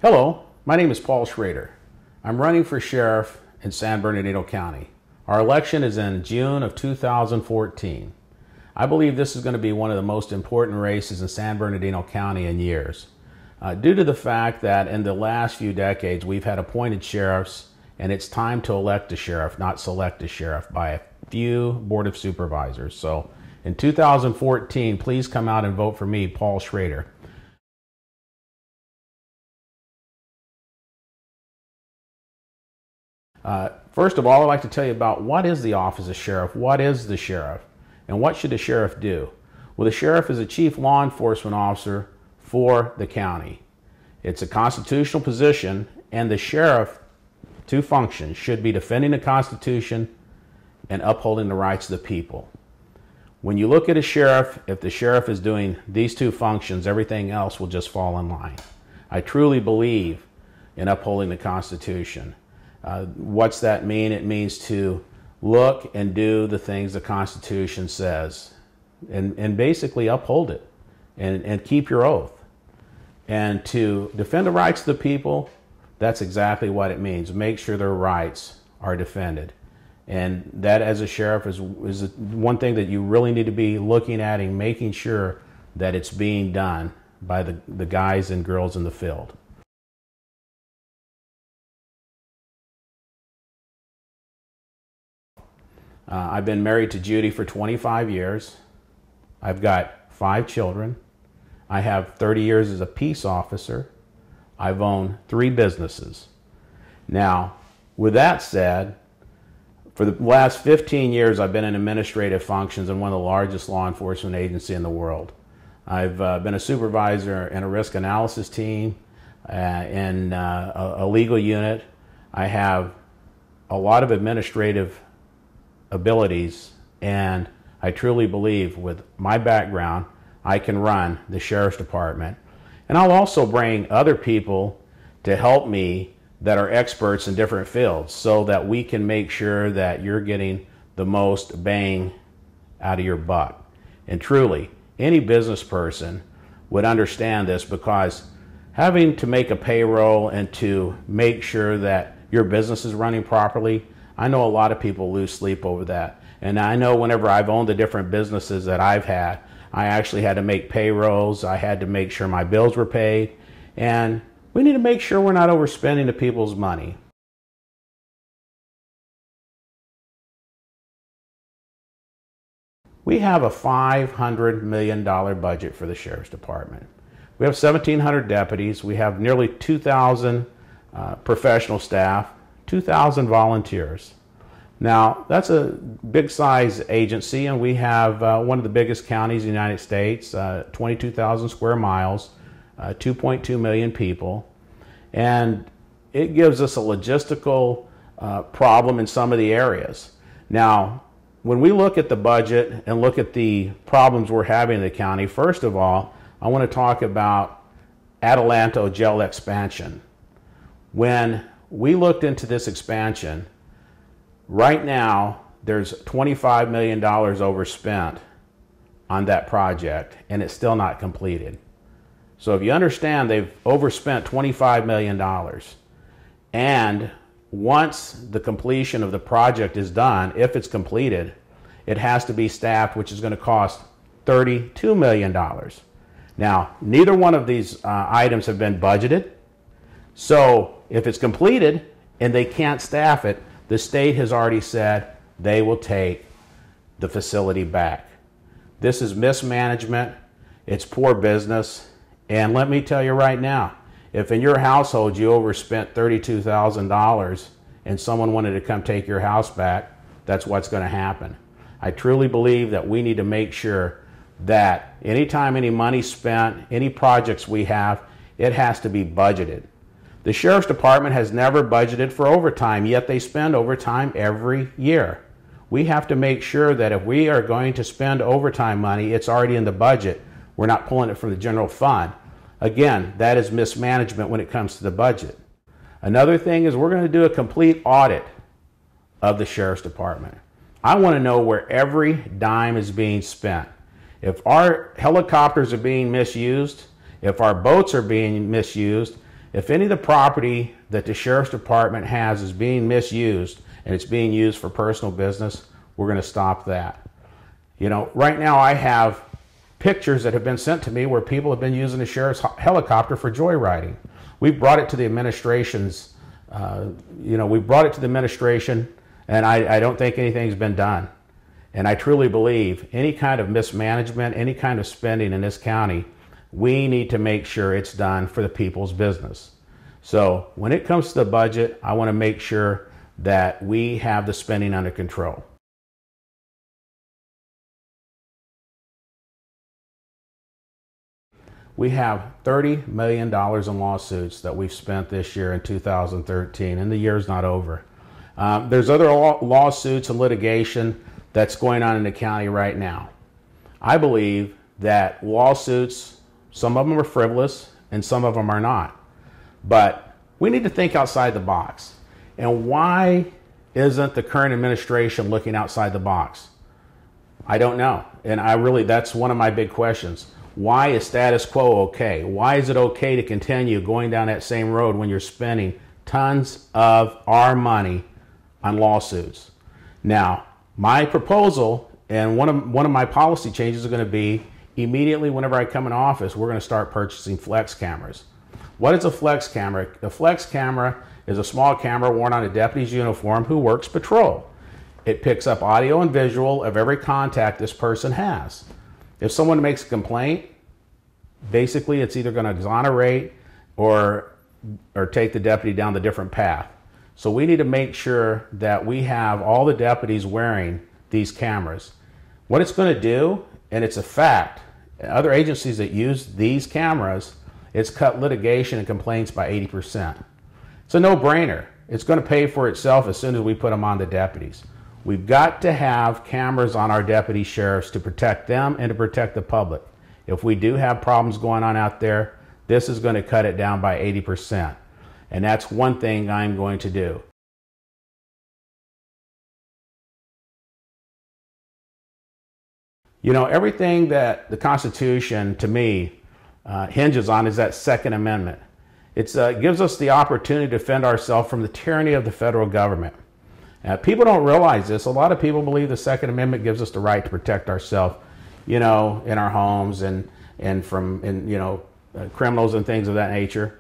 Hello, my name is Paul Schrader. I'm running for sheriff in San Bernardino County. Our election is in June of 2014. I believe this is going to be one of the most important races in San Bernardino County in years, due to the fact that in the last few decades we've had appointed sheriffs, and it's time to elect a sheriff, not select a sheriff, by a few Board of Supervisors. So in 2014, please come out and vote for me, Paul Schrader. First of all, I'd like to tell you about what is the office of sheriff, what is the sheriff, and what should the sheriff do? Well, the sheriff is a chief law enforcement officer for the county. It's a constitutional position, and the sheriff, two functions, should be defending the Constitution and upholding the rights of the people. When you look at a sheriff, if the sheriff is doing these two functions, everything else will just fall in line. I truly believe in upholding the Constitution. What's that mean? It means to look and do the things the Constitution says and basically uphold it and keep your oath. And to defend the rights of the people, that's exactly what it means. Make sure their rights are defended. And that, as a sheriff, is one thing that you really need to be looking at and making sure that it's being done by the guys and girls in the field. I've been married to Judy for 25 years. I've got 5 children. I have 30 years as a peace officer. I've owned 3 businesses. Now, with that said, for the last 15 years, I've been in administrative functions in one of the largest law enforcement agencies in the world. I've been a supervisor in a risk analysis team, in a legal unit. I have a lot of administrative abilities, and I truly believe with my background I can run the Sheriff's Department. And I'll also bring other people to help me that are experts in different fields so that we can make sure that you're getting the most bang out of your buck. And truly, any business person would understand this, because having to make a payroll and to make sure that your business is running properly, I know a lot of people lose sleep over that. And I know whenever I've owned the different businesses that I've had, I actually had to make payrolls, I had to make sure my bills were paid, and we need to make sure we're not overspending the people's money. We have a $500 million budget for the Sheriff's Department. We have 1,700 deputies, we have nearly 2,000 professional staff, 2,000 volunteers. Now, that's a big size agency, and we have one of the biggest counties in the United States, 22,000 square miles, 2.2 million people, and it gives us a logistical problem in some of the areas. Now, when we look at the budget and look at the problems we're having in the county, first of all, I want to talk about Adelanto jail expansion. When we looked into this expansion, right now there's $25 million overspent on that project, and it's still not completed. So if you understand, they've overspent $25 million. And once the completion of the project is done, if it's completed, it has to be staffed, which is going to cost $32 million. Now, neither one of these items have been budgeted. So if it's completed and they can't staff it, the state has already said they will take the facility back. This is mismanagement, it's poor business, and let me tell you right now, if in your household you overspent $32,000 and someone wanted to come take your house back, that's what's going to happen. I truly believe that we need to make sure that anytime any money's spent, any projects we have, it has to be budgeted. The Sheriff's Department has never budgeted for overtime, yet they spend overtime every year. We have to make sure that if we are going to spend overtime money, it's already in the budget. We're not pulling it from the general fund. Again, that is mismanagement when it comes to the budget. Another thing is we're going to do a complete audit of the Sheriff's Department. I want to know where every dime is being spent. If our helicopters are being misused, if our boats are being misused, If any of the property that the Sheriff's Department has is being misused and it's being used for personal business, we're going to stop that. You know, right now I have pictures that have been sent to me where people have been using the sheriff's helicopter for joyriding. We've brought it to the administration's, we've brought it to the administration, and I don't think anything's been done. And I truly believe any kind of mismanagement, any kind of spending in this county, we need to make sure it's done for the people's business. So when it comes to the budget, I want to make sure that we have the spending under control. We have $30 million in lawsuits that we've spent this year in 2013, and the year's not over. There's other lawsuits and litigation that's going on in the county right now. I believe that lawsuits, some of them are frivolous and some of them are not. But we need to think outside the box. And why isn't the current administration looking outside the box? I don't know. And that's one of my big questions. Why is status quo okay? Why is it okay to continue going down that same road when you're spending tons of our money on lawsuits? Now, my proposal and one of my policy changes are going to be immediately whenever I come in office, we're going to start purchasing flex cameras. What is a flex camera? A flex camera is a small camera worn on a deputy's uniform who works patrol. It picks up audio and visual of every contact this person has. If someone makes a complaint, basically it's either going to exonerate or take the deputy down the different path. So we need to make sure that we have all the deputies wearing these cameras. What it's going to do, and it's a fact, other agencies that use these cameras, it's cut litigation and complaints by 80%. It's a no-brainer. It's going to pay for itself as soon as we put them on the deputies. We've got to have cameras on our deputy sheriffs to protect them and to protect the public. If we do have problems going on out there, this is going to cut it down by 80%. And that's one thing I'm going to do. You know, everything that the Constitution, to me, hinges on is that Second Amendment. It gives us the opportunity to defend ourselves from the tyranny of the federal government. People don't realize this. A lot of people believe the Second Amendment gives us the right to protect ourselves, you know, in our homes and from criminals and things of that nature.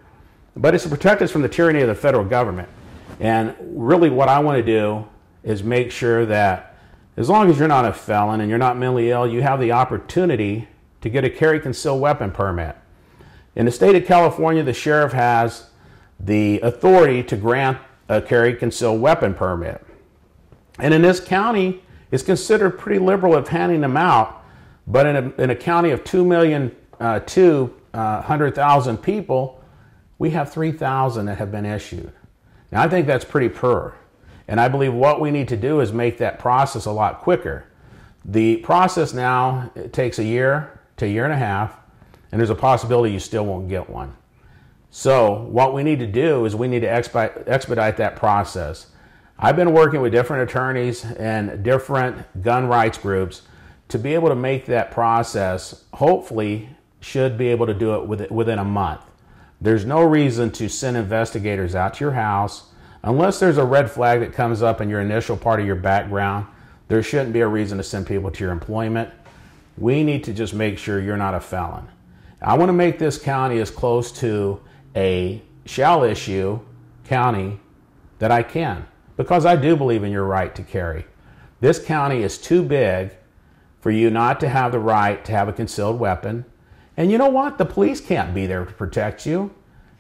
But it's to protect us from the tyranny of the federal government. And really what I want to do is make sure that as long as you're not a felon and you're not mentally ill, you have the opportunity to get a carry concealed weapon permit. In the state of California, the sheriff has the authority to grant a carry concealed weapon permit. And in this county, it's considered pretty liberal of handing them out. But in a county of 2,200,000 people, we have 3,000 that have been issued. Now, I think that's pretty poor. And I believe what we need to do is make that process a lot quicker. The process now, it takes a year to a year and a half, and there's a possibility you still won't get one. So what we need to do is we need to expedite that process. I've been working with different attorneys and different gun rights groups to be able to make that process, hopefully, should be able to do it within a month. There's no reason to send investigators out to your house unless there's a red flag that comes up in your initial part of your background. There shouldn't be a reason to send people to your employment. We need to just make sure you're not a felon. I want to make this county as close to a shall issue county that I can, because I do believe in your right to carry. This county is too big for you not to have the right to have a concealed weapon. And you know what? The police can't be there to protect you.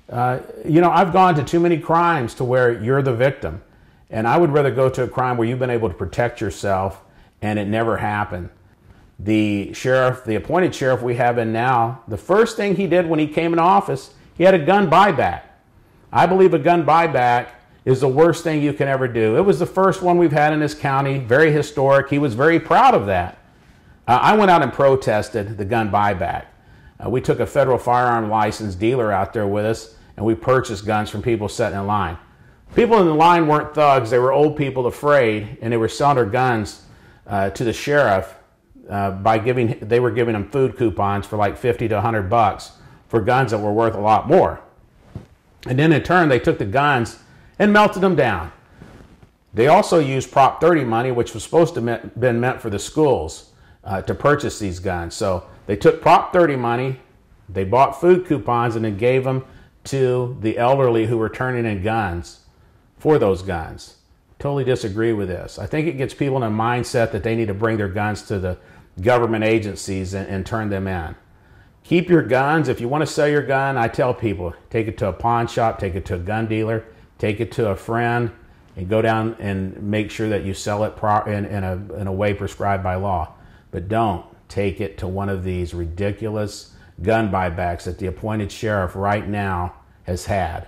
I've gone to too many crimes to where you're the victim. And I would rather go to a crime where you've been able to protect yourself and it never happened. The sheriff, the appointed sheriff we have in now, the first thing he did when he came in office, he had a gun buyback. I believe a gun buyback is the worst thing you can ever do. It was the first one we've had in this county, very historic. He was very proud of that. I went out and protested the gun buyback. We took a federal firearm license dealer out there with us, and we purchased guns from people sitting in line. People in the line weren't thugs. They were old people afraid, and they were selling their guns to the sheriff they were giving them food coupons for like 50 to 100 bucks for guns that were worth a lot more. And then in turn, they took the guns and melted them down. They also used Prop 30 money, which was supposed to have been meant for the schools to purchase these guns. So they took Prop 30 money, they bought food coupons, and then gave them to the elderly who were turning in guns for those guns. Totally disagree with this. I think it gets people in a mindset that they need to bring their guns to the government agencies and turn them in. Keep your guns. If you want to sell your gun, I tell people, take it to a pawn shop, take it to a gun dealer, take it to a friend, and go down and make sure that you sell it in a way prescribed by law. But don't take it to one of these ridiculous gun buybacks that the appointed sheriff right now has had.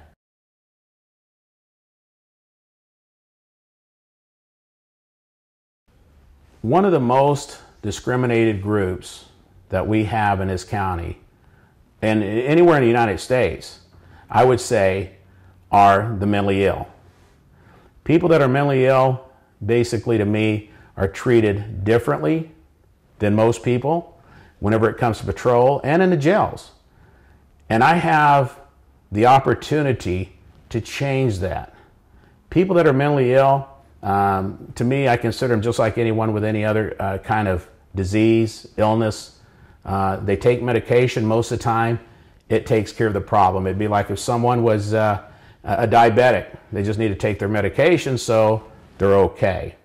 One of the most discriminated groups that we have in this county, and anywhere in the United States, I would say, are the mentally ill. People that are mentally ill, basically to me, are treated differently than most people whenever it comes to patrol and in the jails. And I have the opportunity to change that. People that are mentally ill, to me, I consider them just like anyone with any other kind of disease, illness. They take medication most of the time. It takes care of the problem. It'd be like if someone was a diabetic. They just need to take their medication so they're okay.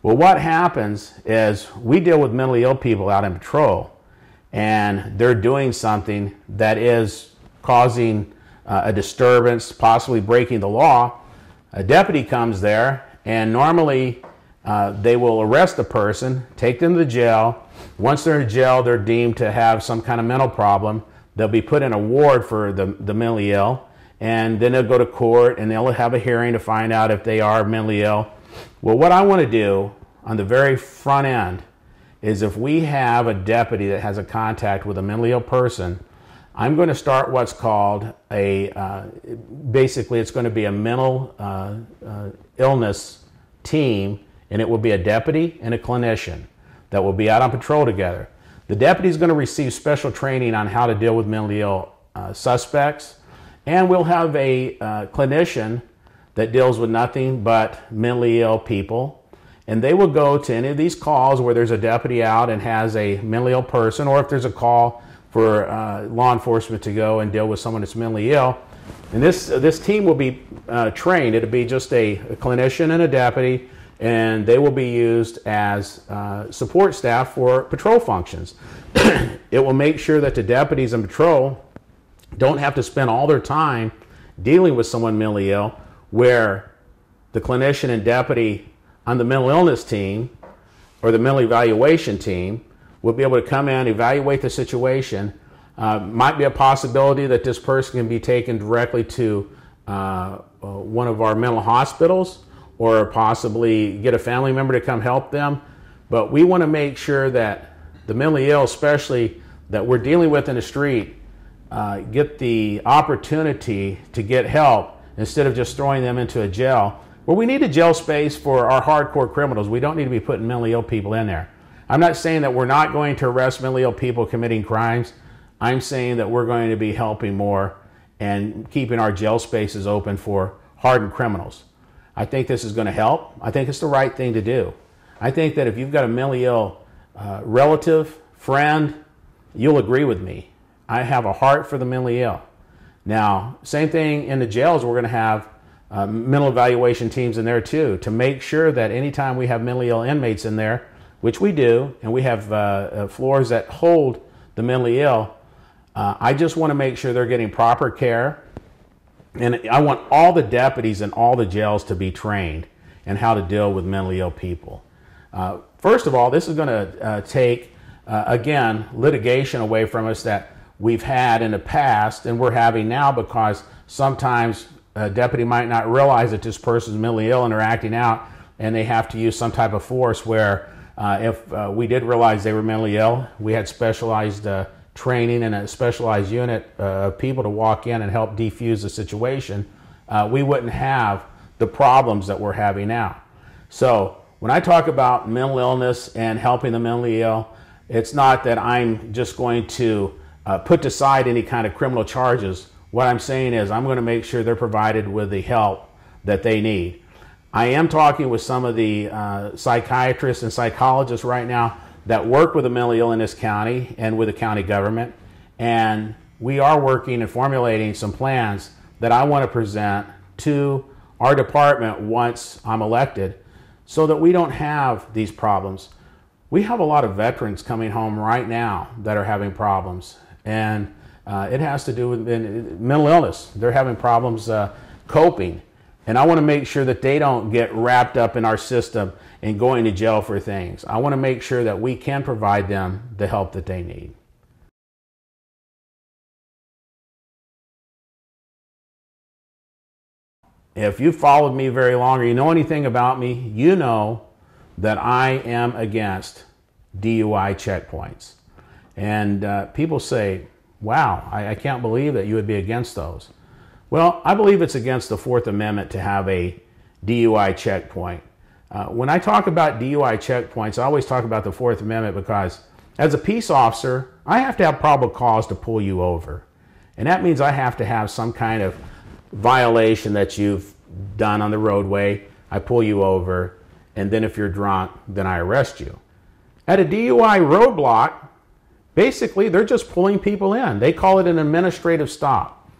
Well, what happens is we deal with mentally ill people out in patrol, and they're doing something that is causing a disturbance, possibly breaking the law. A deputy comes there, and normally they will arrest the person, take them to jail. Once they're in jail, they're deemed to have some kind of mental problem. They'll be put in a ward for the mentally ill, and then they'll go to court and they'll have a hearing to find out if they are mentally ill. Well, what I want to do on the very front end is if we have a deputy that has a contact with a mentally ill person, I'm going to start what's called basically it's going to be a mental illness team, and it will be a deputy and a clinician that will be out on patrol together. The deputy is going to receive special training on how to deal with mentally ill suspects, and we'll have a clinician that deals with nothing but mentally ill people. And they will go to any of these calls where there's a deputy out and has a mentally ill person, or if there's a call for law enforcement to go and deal with someone that's mentally ill. And this team will be trained. It'll be just a clinician and a deputy, and they will be used as support staff for patrol functions. It will make sure that the deputies in patrol don't have to spend all their time dealing with someone mentally ill, where the clinician and deputy on the mental illness team or the mental evaluation team will be able to come in, evaluate the situation. Might be a possibility that this person can be taken directly to one of our mental hospitals, or possibly get a family member to come help them. But we want to make sure that the mentally ill, especially that we're dealing with in the street, get the opportunity to get help instead of just throwing them into a jail. Well, we need a jail space for our hardcore criminals. We don't need to be putting mentally ill people in there. I'm not saying that we're not going to arrest mentally ill people committing crimes. I'm saying that we're going to be helping more and keeping our jail spaces open for hardened criminals. I think this is going to help. I think it's the right thing to do. I think that if you've got a mentally ill relative, friend, you'll agree with me. I have a heart for the mentally ill. Now, same thing in the jails. We're going to have mental evaluation teams in there too, to make sure that anytime we have mentally ill inmates in there, which we do, and we have floors that hold the mentally ill, I just want to make sure they're getting proper care. And I want all the deputies in all the jails to be trained in how to deal with mentally ill people. First of all, this is going to take, again, litigation away from us that we've had in the past and we're having now, because sometimes a deputy might not realize that this person's mentally ill and they're acting out, and they have to use some type of force where if we did realize they were mentally ill, we had specialized training and a specialized unit of people to walk in and help defuse the situation. We wouldn't have the problems that we're having now. So when I talk about mental illness and helping the mentally ill, it's not that I'm just going to put aside any kind of criminal charges. What I'm saying is I'm going to make sure they're provided with the help that they need. I am talking with some of the psychiatrists and psychologists right now that work with the mentally ill in this county and with the county government. And we are working and formulating some plans that I want to present to our department once I'm elected so that we don't have these problems. We have a lot of veterans coming home right now that are having problems. And it has to do with mental illness. They're having problems coping. And I want to make sure that they don't get wrapped up in our system and going to jail for things. I want to make sure that we can provide them the help that they need. If you've followed me very long or you know anything about me, you know that I am against DUI checkpoints. And people say, wow, I can't believe that you would be against those. Well, I believe it's against the Fourth Amendment to have a DUI checkpoint. When I talk about DUI checkpoints, I always talk about the Fourth Amendment because as a peace officer, I have to have probable cause to pull you over. And that means I have to have some kind of violation that you've done on the roadway. I pull you over, and then if you're drunk, then I arrest you. At a DUI roadblock, basically they're just pulling people in. They call it an administrative stop.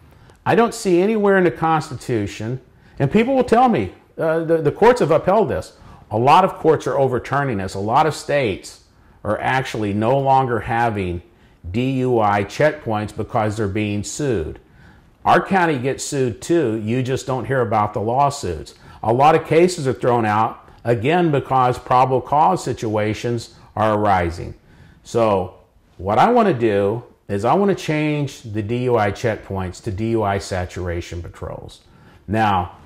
I don't see anywhere in the Constitution, and people will tell me, the courts have upheld this. A lot of courts are overturning this. A lot of states are actually no longer having DUI checkpoints because they're being sued. Our county gets sued too, you just don't hear about the lawsuits. A lot of cases are thrown out, again, because probable cause situations are arising. So what I want to do is I want to change the DUI checkpoints to DUI saturation patrols. Now,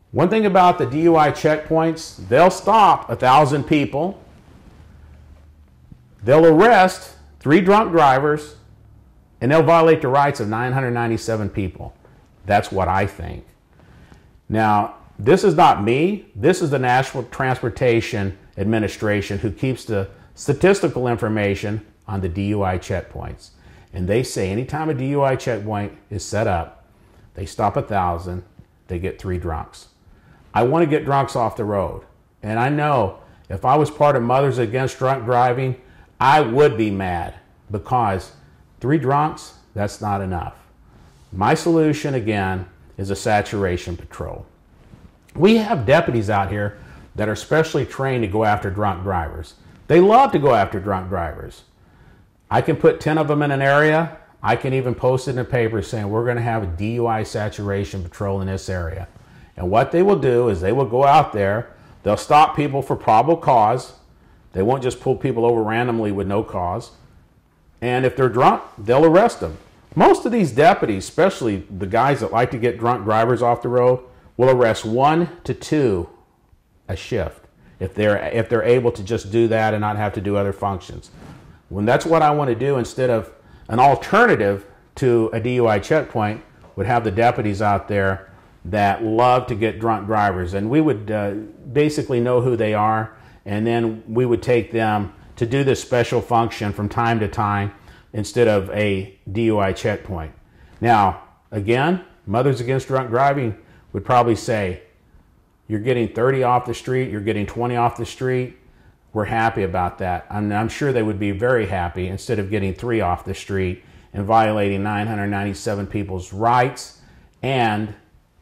one thing about the DUI checkpoints, they'll stop 1,000 people, they'll arrest 3 drunk drivers, and they'll violate the rights of 997 people. That's what I think. Now, this is not me. This is the National Transportation Administration who keeps the statistical information on the DUI checkpoints. And they say anytime a DUI checkpoint is set up, they stop 1,000, they get 3 drunks. I want to get drunks off the road. And I know if I was part of Mothers Against Drunk Driving, I would be mad because 3 drunks, that's not enough. My solution, again, is a saturation patrol. We have deputies out here that are specially trained to go after drunk drivers. They love to go after drunk drivers. I can put 10 of them in an area. I can even post it in the paper saying we're going to have a DUI saturation patrol in this area. And what they will do is they will go out there, they'll stop people for probable cause. They won't just pull people over randomly with no cause. And if they're drunk, they'll arrest them. Most of these deputies, especially the guys that like to get drunk drivers off the road, will arrest 1 to 2 a shift if they're able to just do that and not have to do other functions. When that's what I want to do, instead of an alternative to a DUI checkpoint, would have the deputies out there that love to get drunk drivers. And we would basically know who they are, and then we would take them to do this special function from time to time instead of a DUI checkpoint. Now, again, Mothers Against Drunk Driving would probably say, you're getting 30 off the street, you're getting 20 off the street. We're happy about that. I'm sure they would be very happy instead of getting 3 off the street and violating 997 people's rights and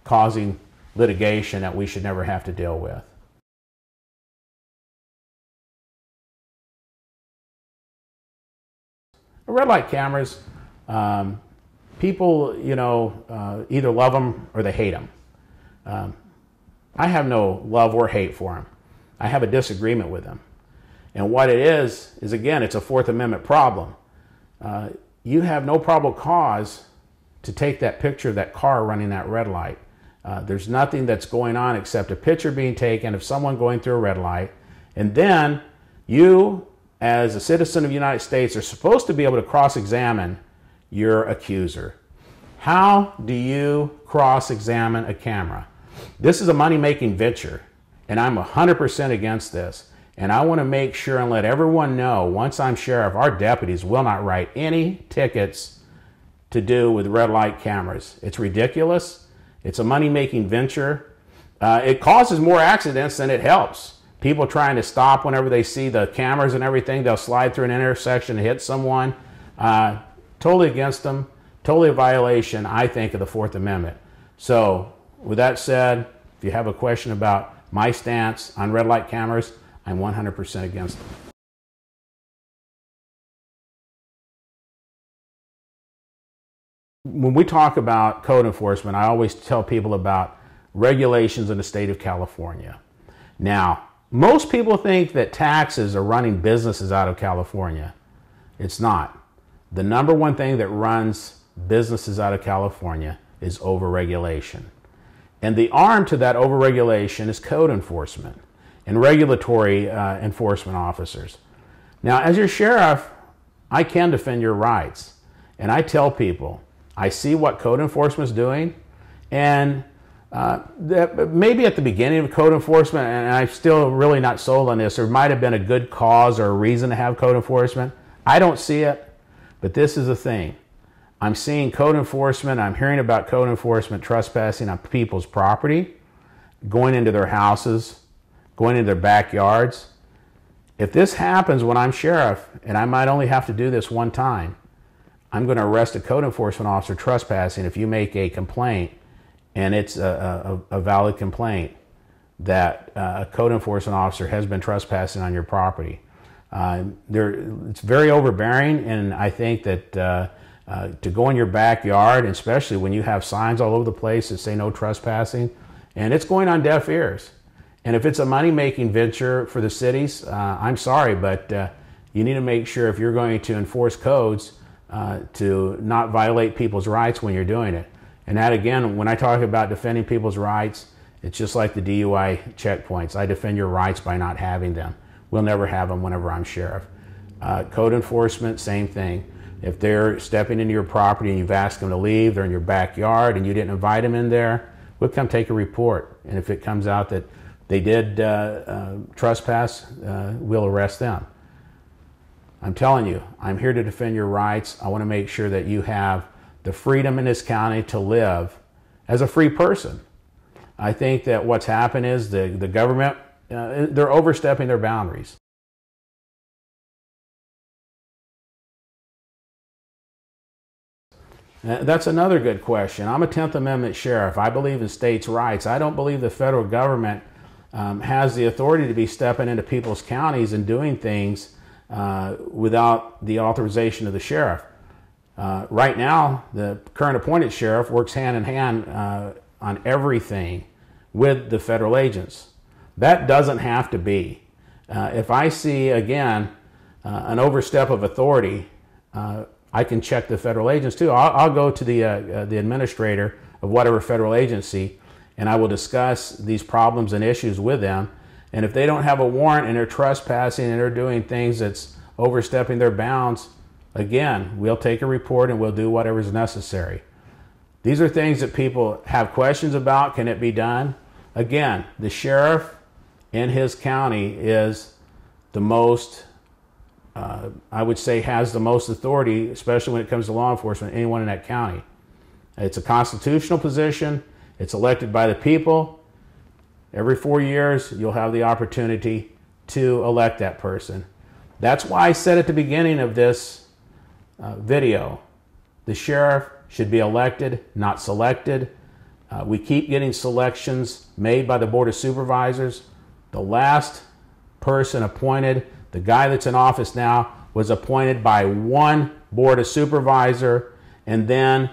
causing litigation that we should never have to deal with. Red light cameras, people, either love them or they hate them. I have no love or hate for them. I have a disagreement with them. And what it is again, it's a Fourth Amendment problem. You have no probable cause to take that picture of that car running that red light. There's nothing that's going on except a picture being taken of someone going through a red light. And then you, as a citizen of the United States, are supposed to be able to cross-examine your accuser. How do you cross-examine a camera? This is a money-making venture, and I'm 100% against this. And I want to make sure and let everyone know, once I'm sheriff, our deputies will not write any tickets to do with red light cameras. It's ridiculous. It's a money-making venture. It causes more accidents than it helps. People trying to stop whenever they see the cameras and everything, they'll slide through an intersection and hit someone. Totally against them. Totally a violation, I think, of the Fourth Amendment. So, with that said, if you have a question about my stance on red light cameras, I'm 100% against them. When we talk about code enforcement, I always tell people about regulations in the state of California. Now, most people think that taxes are running businesses out of California. It's not. The number one thing that runs businesses out of California is overregulation. And the arm to that overregulation is code enforcement and regulatory enforcement officers. Now, as your sheriff, I can defend your rights. And I tell people, I see what code enforcement is doing, and maybe at the beginning of code enforcement, and I'm still really not sold on this, there might have been a good cause or a reason to have code enforcement. I don't see it, but this is the thing. I'm seeing code enforcement, I'm hearing about code enforcement trespassing on people's property, going into their houses, going into their backyards. If this happens when I'm sheriff, and I might only have to do this one time, I'm going to arrest a code enforcement officer trespassing if you make a complaint and it's a valid complaint that a code enforcement officer has been trespassing on your property. It's very overbearing, and I think that to go in your backyard, especially when you have signs all over the place that say no trespassing, and it's going on deaf ears. And if it's a money-making venture for the cities, I'm sorry, but you need to make sure if you're going to enforce codes to not violate people's rights when you're doing it. And that, again, when I talk about defending people's rights, it's just like the DUI checkpoints. I defend your rights by not having them. We'll never have them whenever I'm sheriff. Code enforcement, same thing. If they're stepping into your property and you've asked them to leave, they're in your backyard and you didn't invite them in there, we'll come take a report. And if it comes out that they did trespass, we'll arrest them. I'm telling you, I'm here to defend your rights. I want to make sure that you have the freedom in this county to live as a free person. I think that what's happened is the government, they're overstepping their boundaries. That's another good question. I'm a 10th Amendment sheriff. I believe in states' rights. I don't believe the federal government has the authority to be stepping into people's counties and doing things without the authorization of the sheriff. Right now, the current appointed sheriff works hand in hand on everything with the federal agents. That doesn't have to be. If I see, again, an overstep of authority, I can check the federal agents too. I'll go to the administrator of whatever federal agency, and I will discuss these problems and issues with them. And if they don't have a warrant and they're trespassing and they're doing things that's overstepping their bounds, again, we'll take a report and we'll do whatever is necessary. These are things that people have questions about. Can it be done? Again, the sheriff in his county is the most, I would say, has the most authority, especially when it comes to law enforcement, anyone in that county. It's a constitutional position. It's elected by the people. Every 4 years, you'll have the opportunity to elect that person. That's why I said at the beginning of this video, the sheriff should be elected, not selected. We keep getting selections made by the Board of Supervisors. The last person appointed, the guy that's in office now, was appointed by one Board of Supervisor, and then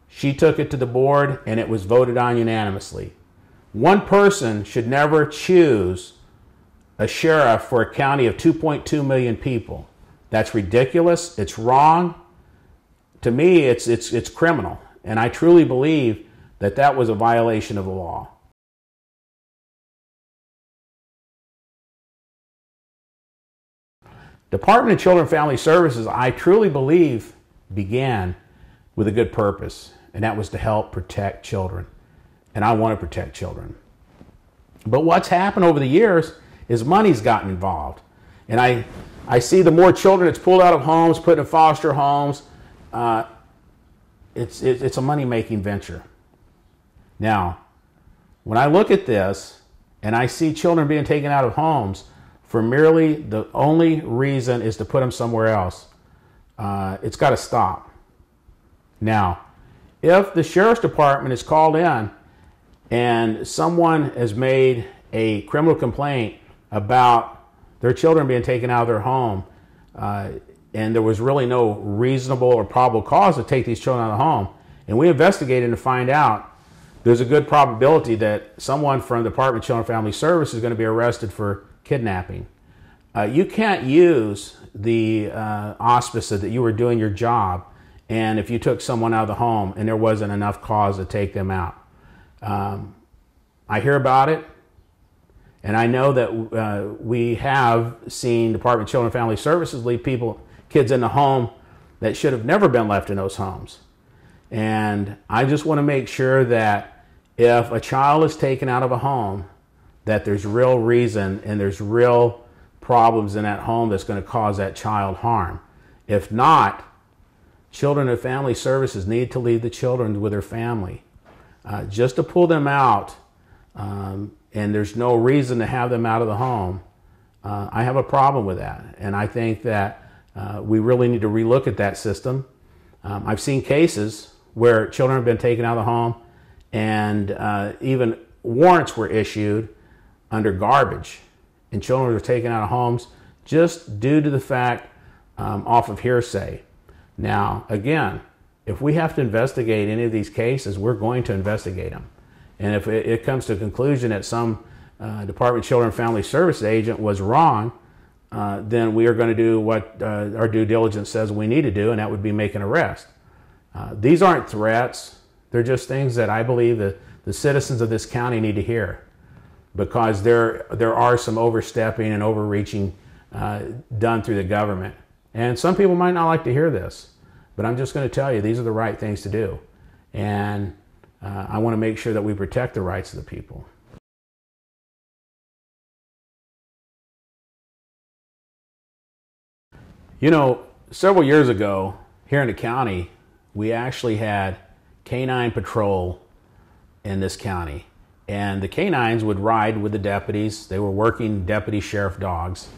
she took it to the board and it was voted on unanimously. One person should never choose a sheriff for a county of 2.2 million people. That's ridiculous. It's wrong. To me, it's criminal. And I truly believe that that was a violation of the law. Department of Children and Family Services, I truly believe, began with a good purpose, and that was to help protect children. And I want to protect children. But what's happened over the years is money's gotten involved. And I see the more children that's pulled out of homes, put in foster homes, it's a money-making venture. Now, when I look at this and I see children being taken out of homes for merely the only reason is to put them somewhere else, it's got to stop. Now, if the Sheriff's Department is called in and someone has made a criminal complaint about their children being taken out of their home, and there was really no reasonable or probable cause to take these children out of the home, and we investigated to find out there's a good probability that someone from the Department of Children and Family Services is going to be arrested for kidnapping. You can't use the auspices that you were doing your job, and if you took someone out of the home and there wasn't enough cause to take them out. I hear about it, and I know that we have seen Department of Children and Family Services leave kids in the home that should have never been left in those homes. And I just want to make sure that if a child is taken out of a home, that there's real reason and there's real problems in that home that's going to cause that child harm. If not, Children and Family Services need to leave the children with their family. Just to pull them out, and there's no reason to have them out of the home, I have a problem with that. And I think that we really need to relook at that system. I've seen cases where children have been taken out of the home and even warrants were issued under garbage, and children were taken out of homes just due to the fact off of hearsay. Now, again, if we have to investigate any of these cases, we're going to investigate them. And if it comes to a conclusion that some Department of Children and Family Services agent was wrong, then we are going to do what our due diligence says we need to do, and that would be make an arrest. These aren't threats. They're just things that I believe that the citizens of this county need to hear, because there are some overstepping and overreaching done through the government. And some people might not like to hear this, but I'm just going to tell you these are the right things to do. And I want to make sure that we protect the rights of the people. You know, several years ago here in the county, we actually had canine patrol in this county. And the canines would ride with the deputies. They were working deputy sheriff dogs.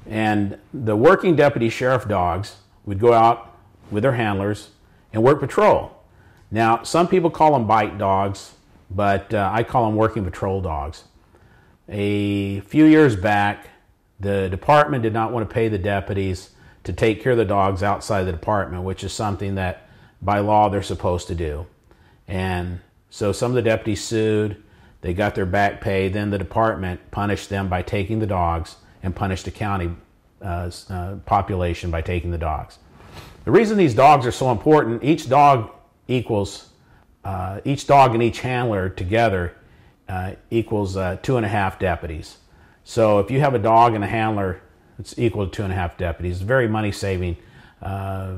And the working deputy sheriff dogs would go out with their handlers and work patrol. Now, some people call them bite dogs, but I call them working patrol dogs. A few years back, the department did not want to pay the deputies to take care of the dogs outside the department, which is something that by law they're supposed to do. And so some of the deputies sued, they got their back pay, then the department punished them by taking the dogs and punished the county population by taking the dogs. The reason these dogs are so important, each dog and each handler together equals 2.5 deputies. So if you have a dog and a handler, it's equal to 2.5 deputies. It's a very money-saving part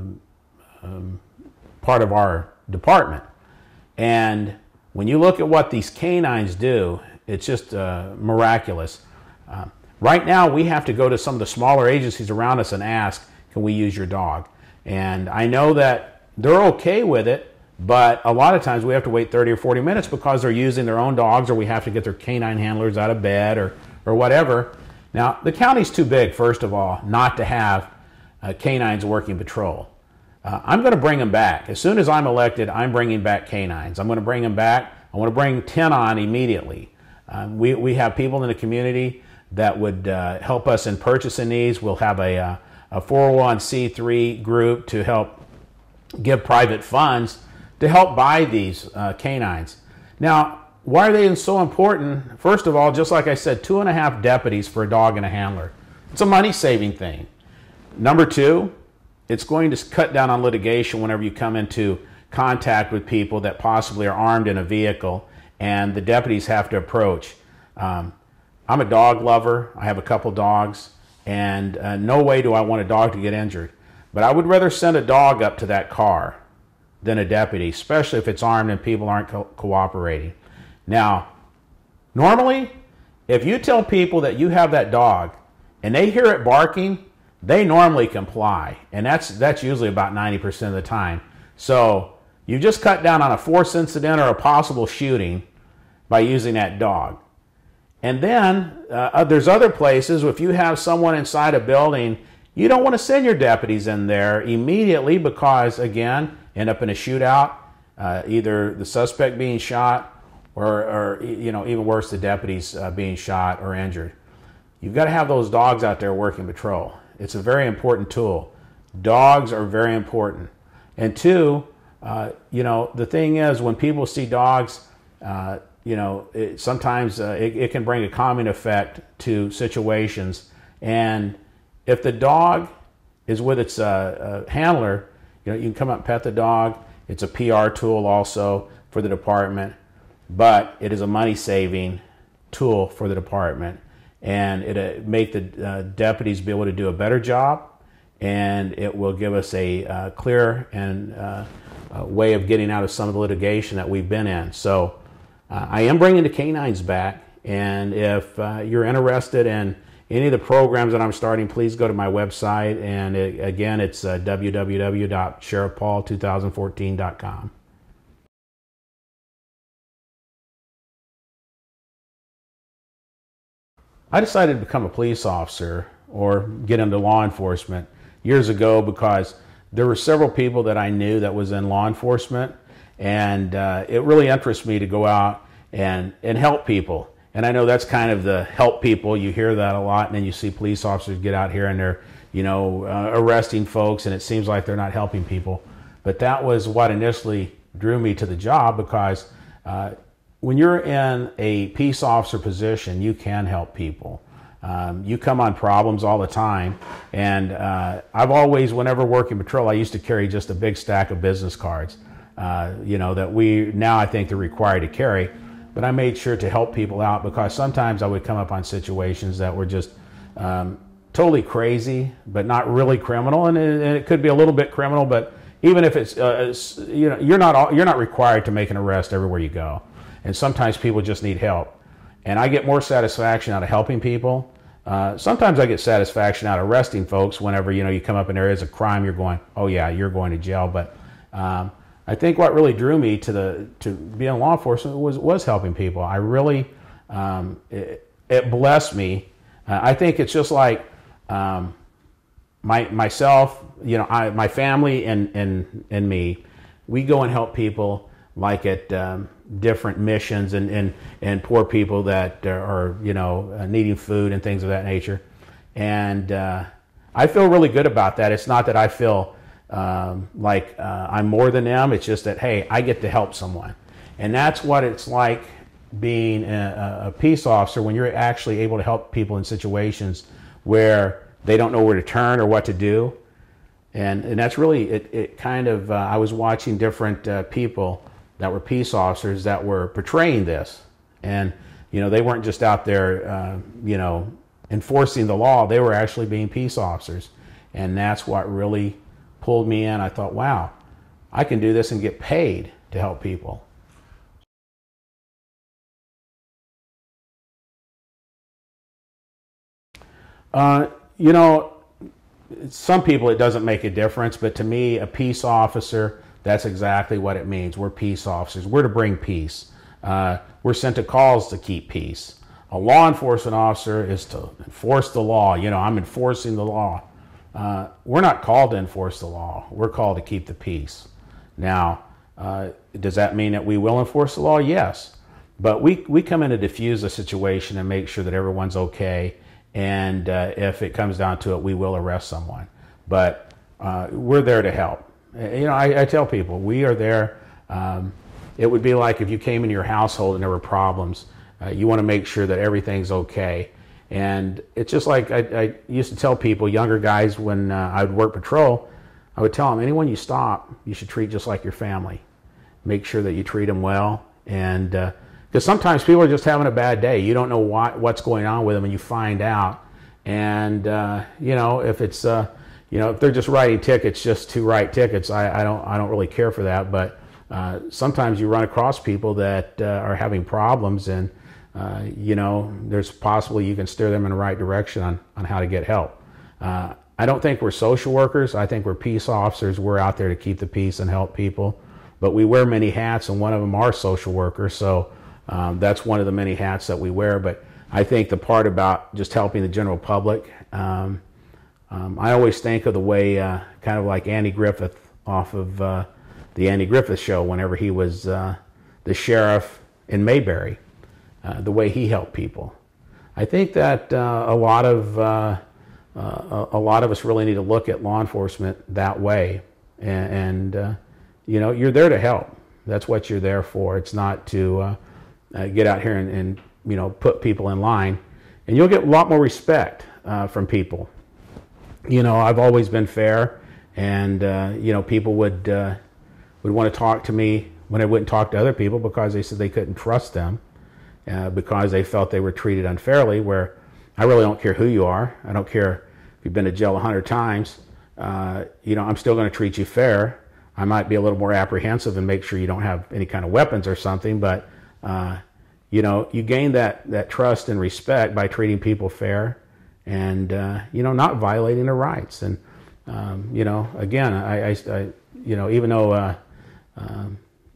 of our department. And when you look at what these canines do, it's just miraculous. Right now, we have to go to some of the smaller agencies around us and ask, can we use your dog? And I know that they're okay with it, but a lot of times we have to wait 30 or 40 minutes because they're using their own dogs, or we have to get their canine handlers out of bed or whatever. Now, the county's too big, first of all, not to have canines working patrol. I'm going to bring them back. As soon as I'm elected, I'm bringing back canines. I'm going to bring them back. I want to bring 10 on immediately. We have people in the community that would help us in purchasing these. We'll have a 401c3 group to help give private funds to help buy these canines. Now, why are they so important? First of all, just like I said, 2.5 deputies for a dog and a handler. It's a money-saving thing. Number two, it's going to cut down on litigation whenever you come into contact with people that possibly are armed in a vehicle and the deputies have to approach. I'm a dog lover. I have a couple dogs, and no way do I want a dog to get injured. But I would rather send a dog up to that car than a deputy, especially if it's armed and people aren't cooperating. Now, normally, if you tell people that you have that dog and they hear it barking, they normally comply, and that's usually about 90% of the time. So you just cut down on a force incident or a possible shooting by using that dog. And then there's other places, if you have someone inside a building, you don't want to send your deputies in there immediately because, again, end up in a shootout, either the suspect being shot or even worse, the deputies being shot or injured. You've got to have those dogs out there working patrol. It's a very important tool. Dogs are very important. And two, the thing is, when people see dogs, sometimes it can bring a calming effect to situations. And if the dog is with its handler, you can come up and pet the dog. It's a PR tool also for the department, but it is a money-saving tool for the department. And it'll make the deputies be able to do a better job, and it will give us a clear and way of getting out of some of the litigation that we've been in. So I am bringing the canines back, and if you're interested in any of the programs that I'm starting, please go to my website, and again, it's www.sheriffpaul2014.com. I decided to become a police officer or get into law enforcement years ago because there were several people that I knew that was in law enforcement, and it really interests me to go out and help people. And I know that's kind of the help people. You hear that a lot, and then you see police officers get out here and they're, arresting folks, and it seems like they're not helping people. But that was what initially drew me to the job, because when you're in a peace officer position, you can help people. You come on problems all the time, and I've always, whenever working patrol, I used to carry just a big stack of business cards, that we now I think they're required to carry. But I made sure to help people out, because sometimes I would come up on situations that were just totally crazy, but not really criminal, and it could be a little bit criminal. But even if it's you're not required to make an arrest everywhere you go. And sometimes people just need help. And I get more satisfaction out of helping people. Sometimes I get satisfaction out of arresting folks whenever, you come up in areas of crime, you're going, oh yeah, you're going to jail. But I think what really drew me to be in law enforcement was helping people. I really, it blessed me. I think it's just like myself, my family and me, we go and help people like at different missions and poor people that are needing food and things of that nature. And I feel really good about that. It's not that I feel like I'm more than them. It's just that, hey, I get to help someone. And that's what it's like being a peace officer, when you're actually able to help people in situations where they don't know where to turn or what to do. And that's really, it kind of, I was watching different people that were peace officers that were portraying this. And, they weren't just out there, enforcing the law. They were actually being peace officers. And that's what really pulled me in. I thought, wow, I can do this and get paid to help people. Some people it doesn't make a difference, but to me, a peace officer, that's exactly what it means. We're peace officers. We're to bring peace. We're sent to calls to keep peace. A law enforcement officer is to enforce the law. I'm enforcing the law. We're not called to enforce the law. We're called to keep the peace. Now, does that mean that we will enforce the law? Yes. But we come in to diffuse a situation and make sure that everyone's okay. And if it comes down to it, we will arrest someone. But we're there to help. I tell people, we are there. It would be like if you came into your household and there were problems. You want to make sure that everything's okay. And it's just like I used to tell people, younger guys, when I would work patrol, I would tell them, anyone you stop, you should treat just like your family. Make sure that you treat them well. And because sometimes people are just having a bad day. You don't know what's going on with them, and you find out. And, if it's, if they're just writing tickets just to write tickets, I don't really care for that. But sometimes you run across people that are having problems, and there's possibly you can steer them in the right direction on how to get help. I don't think we're social workers. I think we're peace officers. We're out there to keep the peace and help people. But we wear many hats, and one of them are social workers. So that's one of the many hats that we wear. But I think the part about just helping the general public, I always think of the way, kind of like Andy Griffith off of the Andy Griffith Show, whenever he was the sheriff in Mayberry, the way he helped people. I think that a lot of us really need to look at law enforcement that way, and you know, you're there to help. That's what you're there for. It's not to get out here and you know, put people in line, and you'll get a lot more respect from people. You know, I've always been fair, and you know, people would want to talk to me when I wouldn't talk to other people because they said they couldn't trust them because they felt they were treated unfairly. Where I really don't care who you are. I don't care if you've been to jail 100 times. You know, I'm still going to treat you fair. I might be a little more apprehensive and make sure you don't have any kind of weapons or something, but you know, you gain that trust and respect by treating people fair, and you know, not violating their rights. And you know, again, I you know, even though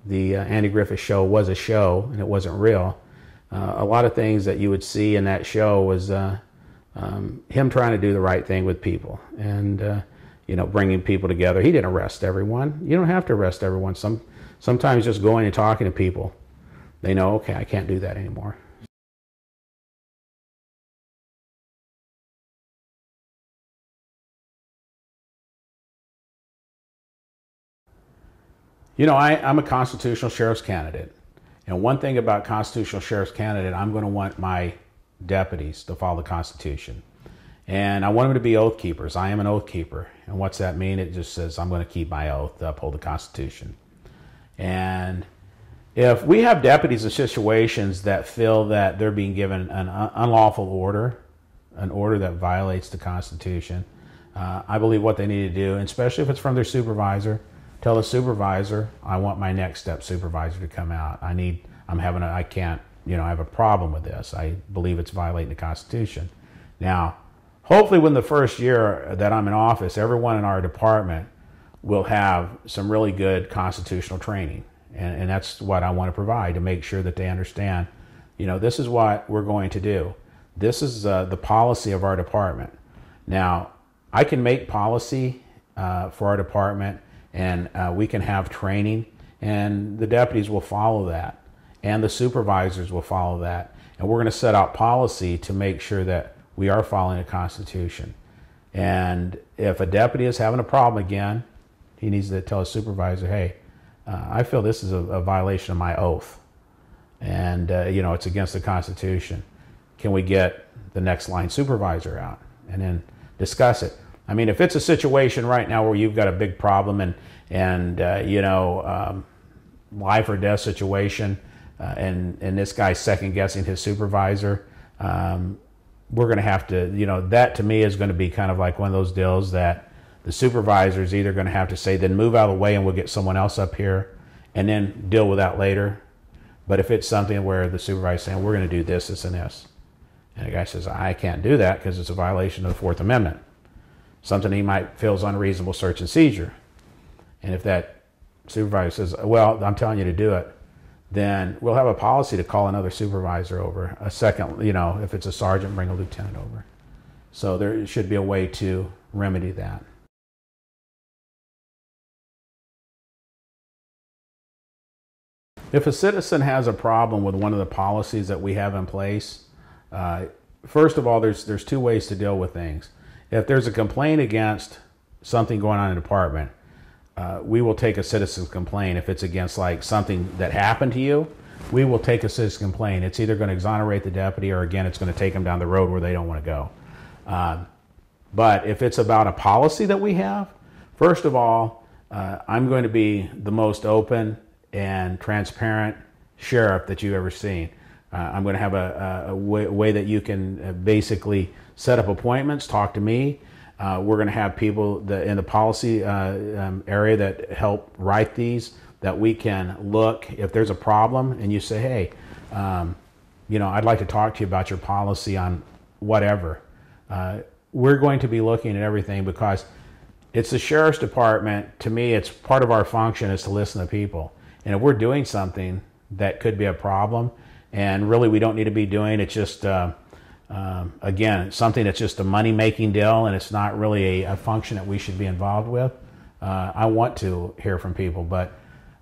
the Andy Griffith Show was a show and it wasn't real, a lot of things that you would see in that show was him trying to do the right thing with people, and you know, bringing people together. He didn't arrest everyone. You don't have to arrest everyone. Sometimes just going and talking to people, they know, okay, I can't do that anymore. You know, I'm a constitutional sheriff's candidate. And one thing about constitutional sheriff's candidate, I'm going to want my deputies to follow the Constitution. And I want them to be oath keepers. I am an oath keeper. And what's that mean? It just says I'm going to keep my oath to uphold the Constitution. And if we have deputies in situations that feel that they're being given an unlawful order, an order that violates the Constitution, I believe what they need to do, and especially if it's from their supervisor, tell the supervisor, I want my next step supervisor to come out. I can't, you know, I have a problem with this. I believe it's violating the Constitution. Now, hopefully within the first year that I'm in office, everyone in our department will have some really good constitutional training. And that's what I want to provide, to make sure that they understand, you know, this is what we're going to do. This is the policy of our department. Now, I can make policy for our department, and we can have training, and the deputies will follow that, and the supervisors will follow that. And we're going to set out policy to make sure that we are following the Constitution. And if a deputy is having a problem again, he needs to tell his supervisor, hey, I feel this is a violation of my oath, and you know, it's against the Constitution. Can we get the next line supervisor out and then discuss it? I mean, if it's a situation right now where you've got a big problem and you know, life or death situation, and this guy's second guessing his supervisor, we're going to have to, you know, that to me is going to be kind of like one of those deals that the supervisor is either going to have to say, then move out of the way and we'll get someone else up here and then deal with that later. But if it's something where the supervisor is saying, we're going to do this, this, and this, and the guy says, I can't do that because it's a violation of the Fourth Amendment, something he might feel is unreasonable search and seizure. And if that supervisor says, well, I'm telling you to do it, then we'll have a policy to call another supervisor over, a second, you know, if it's a sergeant, bring a lieutenant over. So there should be a way to remedy that. If a citizen has a problem with one of the policies that we have in place, first of all, there's two ways to deal with things. If there's a complaint against something going on in the department, we will take a citizen's complaint. If it's against like something that happened to you, we will take a citizen's complaint. It's either going to exonerate the deputy, or again, it's going to take them down the road where they don't want to go. But if it's about a policy that we have, first of all, I'm going to be the most open and transparent sheriff that you've ever seen. I'm going to have a way that you can basically set up appointments, talk to me. We're going to have people in the policy area that help write these, that we can look if there's a problem and you say, hey, you know, I'd like to talk to you about your policy on whatever. we're going to be looking at everything because it's the Sheriff's Department. To me, it's part of our function is to listen to people. And if we're doing something that could be a problem, and really we don't need to be doing, it's just, again, something that's just a money-making deal, and it's not really a function that we should be involved with. I want to hear from people, but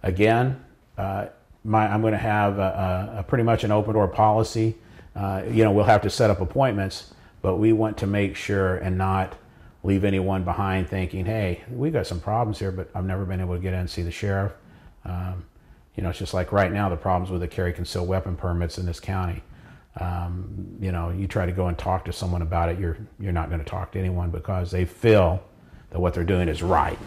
again, I'm going to have a pretty much an open door policy. We'll have to set up appointments, but we want to make sure and not leave anyone behind thinking, hey, we've got some problems here, but I've never been able to get in and see the sheriff. It's just like right now, the problems with the carry concealed weapon permits in this county. You try to go and talk to someone about it, you're not going to talk to anyone because they feel that what they're doing is right.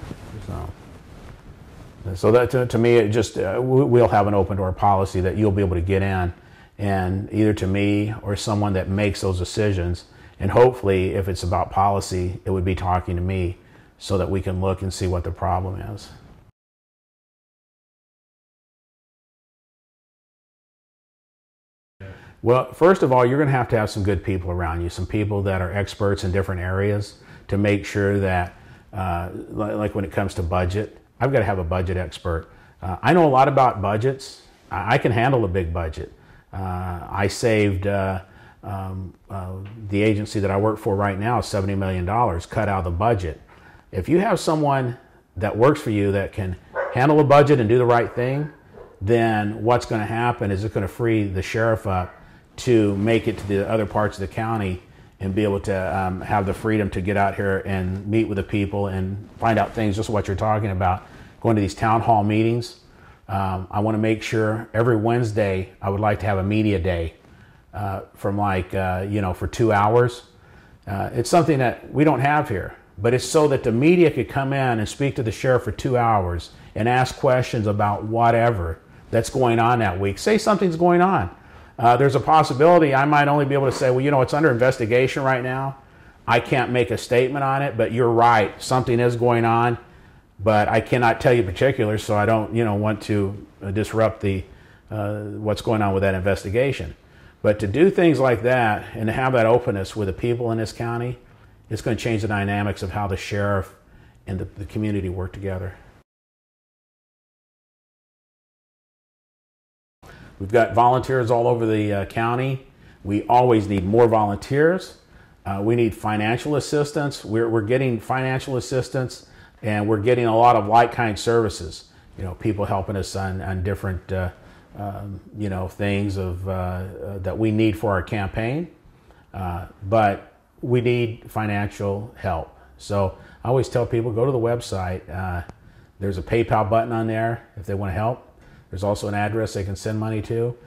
So that to me, it just we'll have an open door policy that you'll be able to get in, and either to me or someone that makes those decisions. And hopefully, if it's about policy, it would be talking to me so that we can look and see what the problem is. Well, first of all, you're going to have some good people around you, some people that are experts in different areas to make sure that, like when it comes to budget, I've got to have a budget expert. I know a lot about budgets. I can handle a big budget. I saved the agency that I work for right now $70 million, cut out of the budget. If you have someone that works for you that can handle a budget and do the right thing, then what's going to happen is it's going to free the sheriff up to make it to the other parts of the county and be able to have the freedom to get out here and meet with the people and find out things, just what you're talking about, going to these town hall meetings. I want to make sure every Wednesday I would like to have a media day from for 2 hours. It's something that we don't have here, but it's so that the media could come in and speak to the sheriff for 2 hours and ask questions about whatever that's going on that week. Say something's going on. There's a possibility I might only be able to say, well, it's under investigation right now. I can't make a statement on it, but you're right. Something is going on, but I cannot tell you particulars, so I don't, want to disrupt the what's going on with that investigation. But to do things like that and to have that openness with the people in this county, it's going to change the dynamics of how the sheriff and the community work together. We've got volunteers all over the county. We always need more volunteers. We need financial assistance. We're getting financial assistance, and we're getting a lot of like-kind services. People helping us on different things that we need for our campaign. But we need financial help. So I always tell people, go to the website. There's a PayPal button on there if they want to help. There's also an address they can send money to.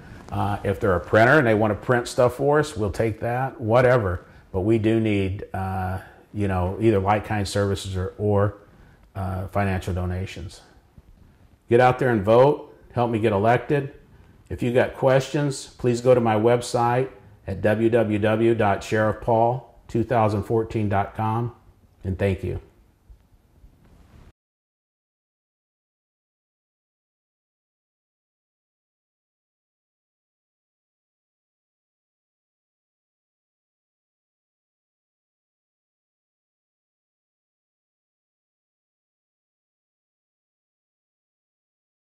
If they're a printer and they want to print stuff for us, we'll take that, whatever. But we do need, either like-kind services or financial donations. Get out there and vote. Help me get elected. If you got questions, please go to my website at www.sheriffpaul2014.com, and thank you.